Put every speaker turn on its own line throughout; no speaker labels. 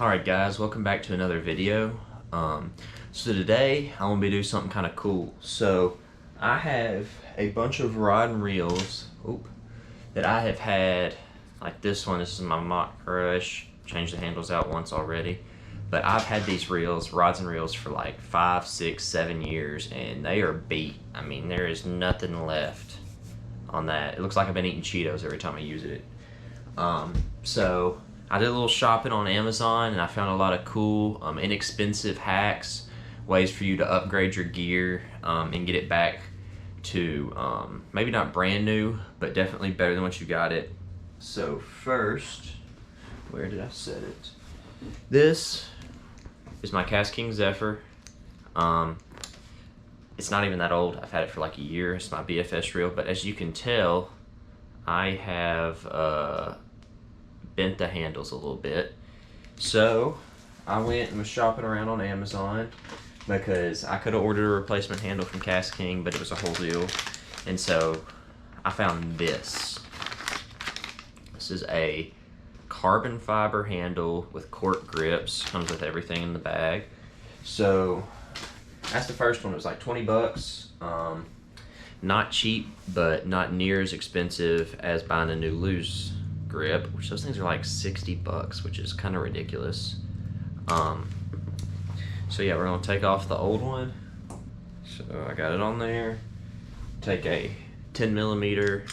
Alright guys, welcome back to another video. So today I'm going to be doing something kind of cool. So I have a bunch of rod and reels that I have had, like this one. This is my Mach Crush. Changed the handles out once already. But I've had these reels, rods and reels, for like 5, 6, 7 years, and they are beat. I mean, there is nothing left on that. It looks like I've been eating Cheetos every time I use it. So I did a little shopping on Amazon, and I found a lot of cool, inexpensive hacks, ways for you to upgrade your gear and get it back to maybe not brand new, but definitely better than what you got it. So first, where did I set it? This is my KastKing Zephyr. It's not even that old. I've had it for like a year. It's my BFS reel, but as you can tell, I have bent the handles a little bit. So I went and was shopping around on Amazon because I could have ordered a replacement handle from KastKing, but it was a whole deal. And so I found this. This is a carbon fiber handle with cork grips. Comes with everything in the bag. So that's the first one. It was like 20 bucks. Not cheap, but not near as expensive as buying a new Lew's grip, which those things are like 60 bucks, which is kind of ridiculous. So yeah, we're gonna take off the old one. So I got it on there. Take a 10mm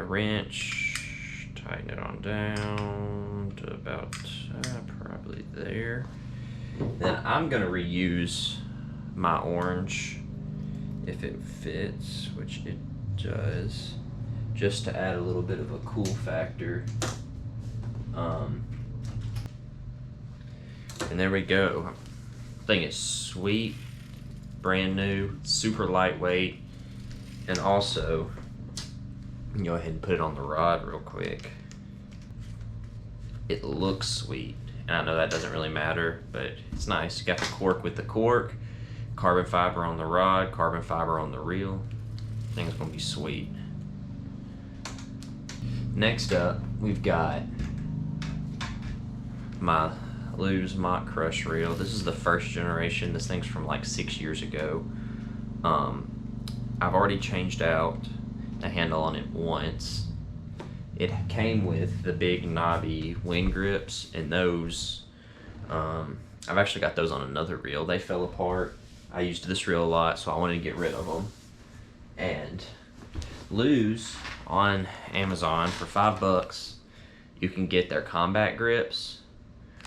wrench, tighten it on down to about probably there. Then I'm gonna reuse my orange if it fits, which it does, just to add a little bit of a cool factor. And there we go. Thing is sweet, brand new, super lightweight, and also, go ahead and put it on the rod real quick. It looks sweet, and I know that doesn't really matter, but it's nice. You got the cork with the cork, carbon fiber on the rod, carbon fiber on the reel. Thing's gonna be sweet. Next up, we've got my Lew's Mach Crush reel. This is the first generation. This thing's from like 6 years ago. I've already changed out the handle on it once. It came with the big knobby wind grips, and those, I've actually got those on another reel. They fell apart. I used this reel a lot, so I wanted to get rid of them. And Lew's on Amazon for 5 bucks, you can get their combat grips,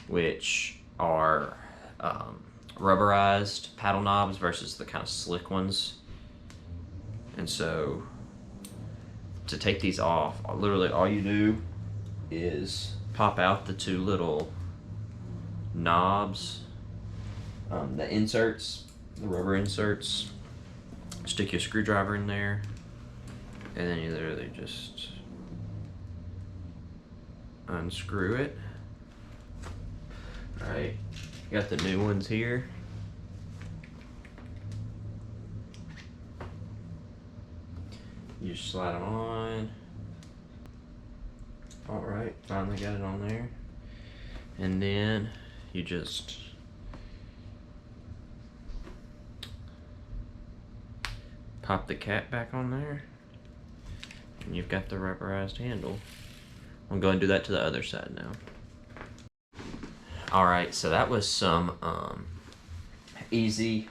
which are rubberized paddle knobs versus the kind of slick ones. And so to take these off, literally all you do is pop out the 2 little knobs, the inserts, the rubber inserts, stick your screwdriver in there, and then you literally just unscrew it. Alright, got the new ones here. You just slide them on. Alright, finally got it on there. And then you just pop the cap back on there, and you've got the rubberized handle. I'm going to do that to the other side now. Alright, so that was some easy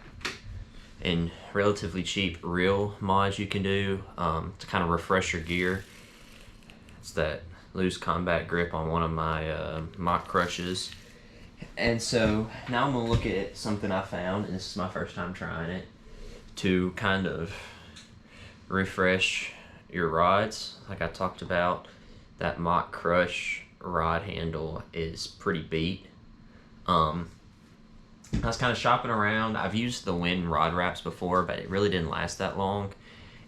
and relatively cheap reel mods you can do to kind of refresh your gear. It's that Lew's combat grip on one of my Mach Crushes. And so now I'm going to look at something I found, and this is my first time trying it, to kind of refresh your rods. Like I talked about, that Mach Crush rod handle is pretty beat. I was kind of shopping around. I've used the Win rod wraps before, but it really didn't last that long,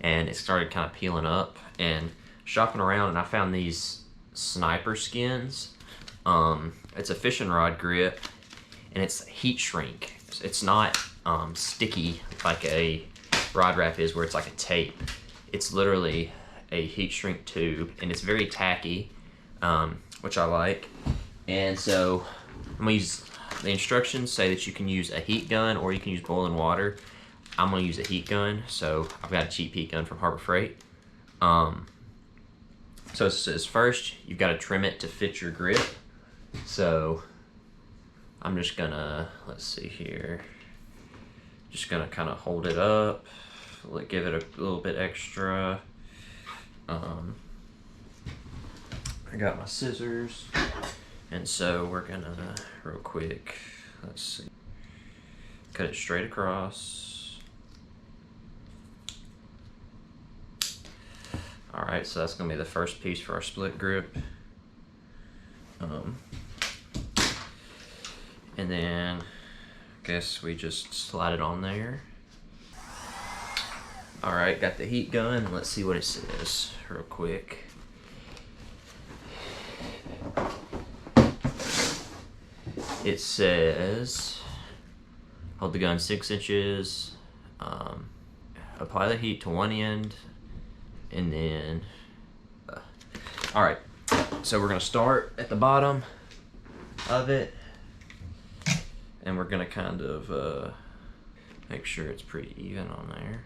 and it started kind of peeling up. And shopping around, and I found these Sniper skins. It's a fishing rod grip, and it's heat shrink. It's not sticky like a rod wrap is, where it's like a tape. It's literally a heat shrink tube, and it's very tacky, which I like. And so I'm gonna use, the instructions say that you can use a heat gun or you can use boiling water. I'm gonna use a heat gun, so I've got a cheap heat gun from Harbor Freight. So it says first, you've got to trim it to fit your grip. So I'm just gonna, let's see here, just gonna kind of hold it up, give it a little bit extra. I got my scissors, and so we're gonna, real quick, let's see, cut it straight across. All right, so that's gonna be the first piece for our split grip. And then, I guess we just slide it on there. All right, got the heat gun. Let's see what it says real quick. It says, hold the gun 6 inches, apply the heat to one end, and then, all right, so we're gonna start at the bottom of it, and we're gonna kind of make sure it's pretty even on there.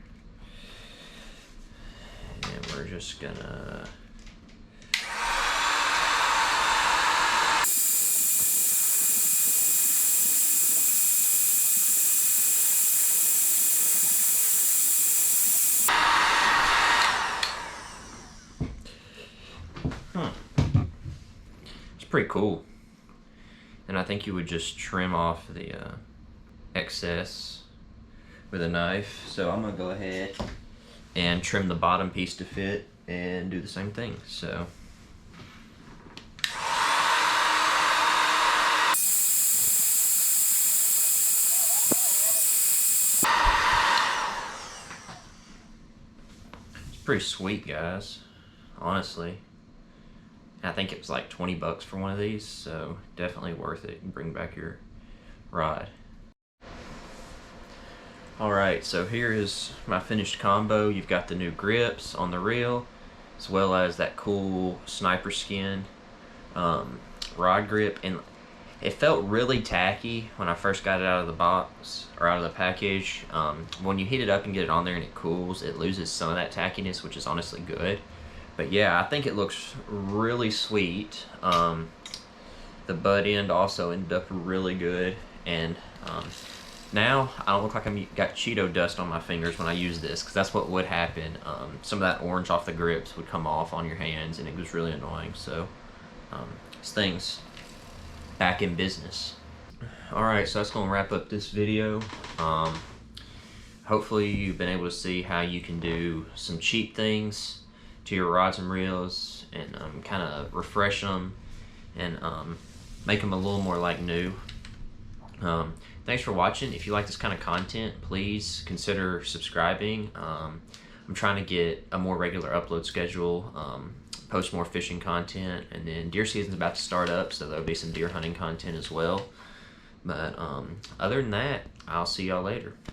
And we're just gonna, it's pretty cool. And I think you would just trim off the excess with a knife. So I'm gonna go ahead and trim the bottom piece to fit and do the same thing. So it's pretty sweet, guys, honestly. I think it was like 20 bucks for one of these, so definitely worth it. And bring back your rod. All right, so here is my finished combo. You've got the new grips on the reel, as well as that cool sniper skin rod grip. And it felt really tacky when I first got it out of the box, or out of the package. When you heat it up and get it on there and it cools, it loses some of that tackiness, which is honestly good. But yeah, I think it looks really sweet. The butt end also ended up really good. And now I don't look like I got Cheeto dust on my fingers when I use this, because that's what would happen. Some of that orange off the grips would come off on your hands, and it was really annoying. So this thing's back in business. All right, so that's gonna wrap up this video. Hopefully you've been able to see how you can do some cheap things to your rods and reels, and kind of refresh them and make them a little more like new. Thanks for watching. If you like this kind of content, please consider subscribing. I'm trying to get a more regular upload schedule, post more fishing content, and then deer season's about to start up, so there'll be some deer hunting content as well. But other than that, I'll see y'all later.